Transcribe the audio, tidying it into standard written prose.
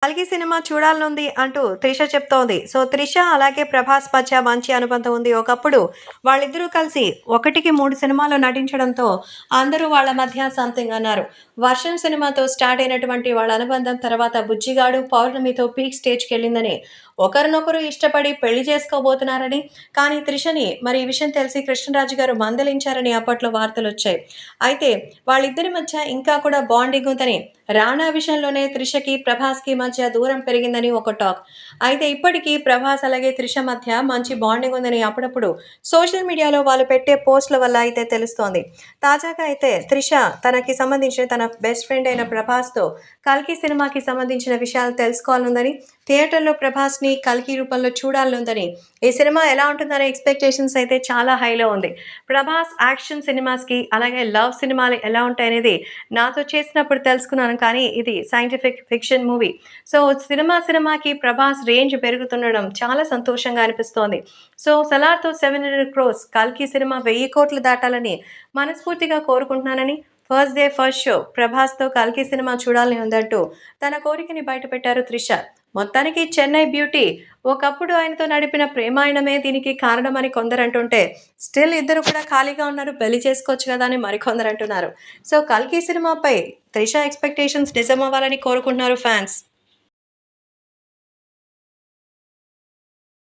'కల్కి' సినిమా చూడాలనుంది అంటూ త్రిష చెప్తోంది. సో, త్రిష అలాగే ప్రభాస్ మధ్య మంచి అనుబంధం ఉంది. ఒకప్పుడు వాళ్ళిద్దరూ కలిసి 1కి 3 సినిమాల్లో నటించడంతో అందరూ వాళ్ళ మధ్య సంథింగ్ అన్నారు. 'వర్షం' సినిమాతో స్టార్ట్ అయినటువంటి వాళ్ళ అనుబంధం తర్వాత 'బుజ్జిగాడు', 'పౌర్ణమితో' పీక్ స్టేజ్‌కెళ్ళిందని, ఒకరినొకరు ఇష్టపడి పెళ్లి చేసుకోబోతున్నారని, కానీ త్రిషని మరి ఈ విషయం తెలిసి కృష్ణరాజు గారు మందలించారని అప్పట్లో వార్తలొచ్చాయి. అయితే వాళ్ళిద్దరి మధ్య ఇంకా కూడా బాండింగ్ ఉందని, రానా విషయంలోనే త్రిషకి, ప్రభాస్‌కి మధ్య దూరం పెరిగిందని ఒక టాక్. అయితే ఇప్పటికీ ప్రభాస్ అలాగే త్రిష మధ్య మంచి బాండింగ్ ఉందని అప్పుడప్పుడు సోషల్ మీడియాలో వాళ్ళు పెట్టే పోస్ట్‌ల వల్ల అయితే తెలుస్తోంది. తాజాగా అయితే త్రిష తనకి సంబంధించిన తన బెస్ట్ ఫ్రెండ్ అయిన ప్రభాస్‌తో 'కల్కి' సినిమాకి సంబంధించిన విషయాలు తెలుసుకోవాలనుందని, థియేటర్‌లో ప్రభాస్‌ని 'కల్కి' రూపంలో చూడాలనుందని, ఈ సినిమా ఎలా ఉంటుందనే ఎక్స్‌పెక్టేషన్స్ అయితే చాలా హైలో ఉంది. ప్రభాస్ యాక్షన్ సినిమాస్‌కి అలాగే లవ్ సినిమాలు ఎలా ఉంటాయనేది నాతో చేసినప్పుడు తెలుసుకున్నాను. కానీ ఇది సైంటిఫిక్ ఫిక్షన్ మూవీ. సో, సినిమాకి ప్రభాస్ రేంజ్ పెరుగుతుండడం చాలా సంతోషంగా అనిపిస్తోంది. సో, 'సలార్‌తో 700 క్రోర్స్', 'కల్కి' సినిమా 1000 కోట్లు దాటాలని మనస్ఫూర్తిగా కోరుకుంటున్నానని, ఫస్ట్ డే ఫస్ట్ షో ప్రభాస్‌తో 'కల్కి' సినిమా చూడాలని ఉందంటూ తన కోరికని బయటపెట్టారు త్రిష. మొత్తానికి 'చెన్నై బ్యూటీ' ఒకప్పుడు ఆయనతో నడిపిన ప్రేమాయణమే దీనికి కారణమని కొందరంటుంటే, స్టిల్ ఇద్దరు కూడా ఖాళీగా ఉన్నారు. పెళ్లి చేసుకోవచ్చు కదా అని మరికొందరంటున్నారు. సో, 'కల్కి' సినిమాపై త్రిష ఎక్స్‌పెక్టేషన్స్ నిజమవ్వాలని కోరుకుంటున్నారు ఫ్యాన్స్.